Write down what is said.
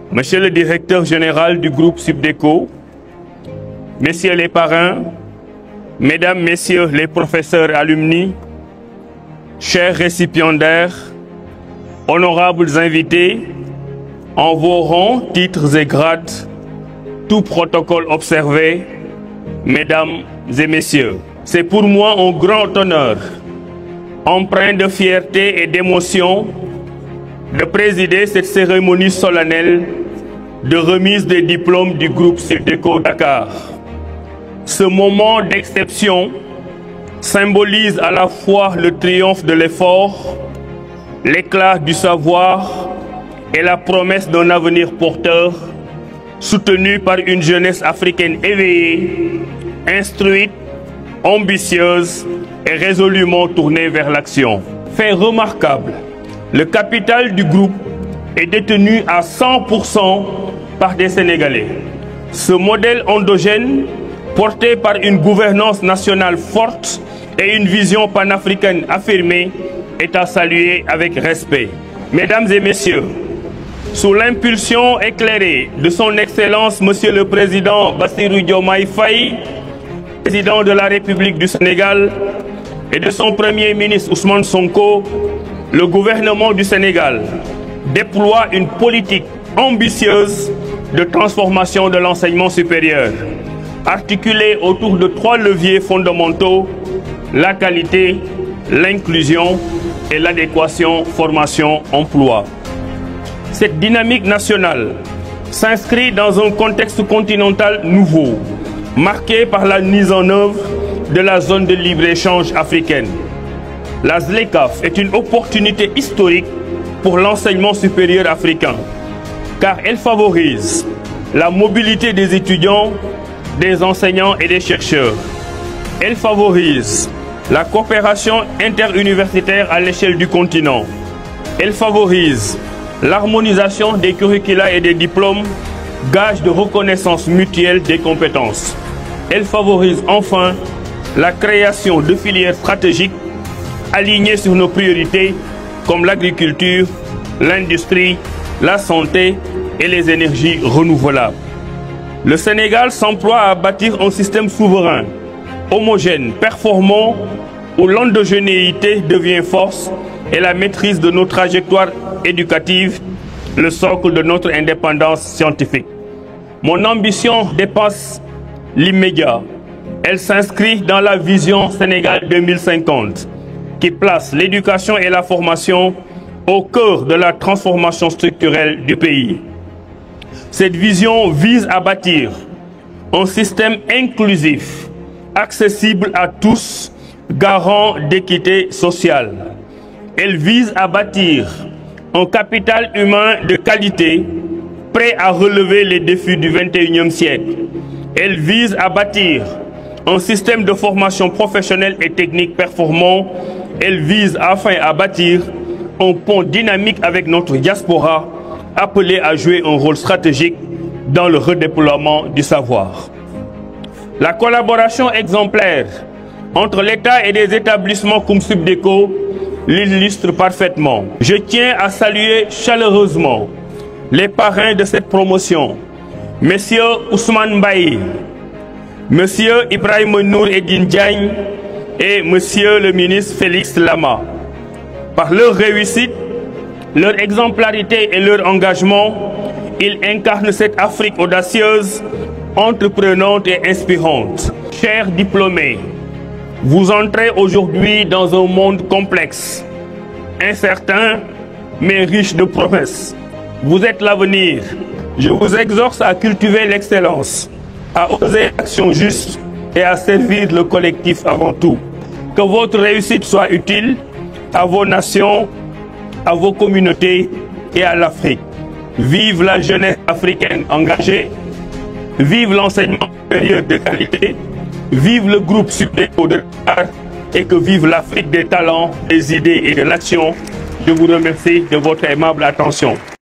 Monsieur le directeur général du groupe Subdeco, messieurs les parrains, mesdames, messieurs les professeurs alumni, chers récipiendaires, honorables invités, en vos rangs, titres et grades, tout protocole observé, mesdames et messieurs, c'est pour moi un grand honneur, empreint de fierté et d'émotion, de présider cette cérémonie solennelle de remise des diplômes du groupe Subdeco Dakar. Ce moment d'exception symbolise à la fois le triomphe de l'effort, l'éclat du savoir et la promesse d'un avenir porteur, soutenu par une jeunesse africaine éveillée, instruite, ambitieuse et résolument tournée vers l'action. Fait remarquable, le capital du groupe est détenu à 100% par des Sénégalais. Ce modèle endogène, porté par une gouvernance nationale forte et une vision panafricaine affirmée, est à saluer avec respect. Mesdames et messieurs, sous l'impulsion éclairée de son Excellence Monsieur le Président Bassirou Diomaye Faye, président de la République du Sénégal, et de son Premier ministre Ousmane Sonko, le gouvernement du Sénégal déploie une politique ambitieuse de transformation de l'enseignement supérieur, articulée autour de 3 leviers fondamentaux: la qualité, l'inclusion et l'adéquation formation-emploi. Cette dynamique nationale s'inscrit dans un contexte continental nouveau, marqué par la mise en œuvre de la zone de libre-échange africaine. La ZLECAf est une opportunité historique pour l'enseignement supérieur africain, car elle favorise la mobilité des étudiants, des enseignants et des chercheurs. Elle favorise la coopération interuniversitaire à l'échelle du continent. Elle favorise l'harmonisation des curricula et des diplômes, gage de reconnaissance mutuelle des compétences. Elle favorise enfin la création de filières stratégiques alignées sur nos priorités comme l'agriculture, l'industrie, la santé et les énergies renouvelables. Le Sénégal s'emploie à bâtir un système souverain, homogène, performant, où l'endogénéité devient force et la maîtrise de nos trajectoires éducatives, le socle de notre indépendance scientifique. Mon ambition dépasse l'immédiat. Elle s'inscrit dans la vision Sénégal 2050, qui place l'éducation et la formation au cœur de la transformation structurelle du pays. Cette vision vise à bâtir un système inclusif, accessible à tous, garant d'équité sociale. Elle vise à bâtir un capital humain de qualité, prêt à relever les défis du XXIe siècle. Elle vise à bâtir un système de formation professionnelle et technique performant. Elle vise enfin à bâtir un pont dynamique avec notre diaspora, appelée à jouer un rôle stratégique dans le redéploiement du savoir. La collaboration exemplaire entre l'État et des établissements comme Subdeco l'illustre parfaitement. Je tiens à saluer chaleureusement les parrains de cette promotion, Monsieur Ousmane Mbaye, Monsieur Ibrahim Nour Edine Diagne et Monsieur le ministre Félix Lama. Par leur réussite, leur exemplarité et leur engagement, ils incarnent cette Afrique audacieuse, entreprenante et inspirante. Chers diplômés, vous entrez aujourd'hui dans un monde complexe, incertain, mais riche de promesses. Vous êtes l'avenir. Je vous exhorte à cultiver l'excellence, à oser l'action juste et à servir le collectif avant tout. Que votre réussite soit utile à vos nations, à vos communautés et à l'Afrique. Vive la jeunesse africaine engagée, vive l'enseignement supérieur de qualité, vive le groupe Subdeco de Dakar et que vive l'Afrique des talents, des idées et de l'action. Je vous remercie de votre aimable attention.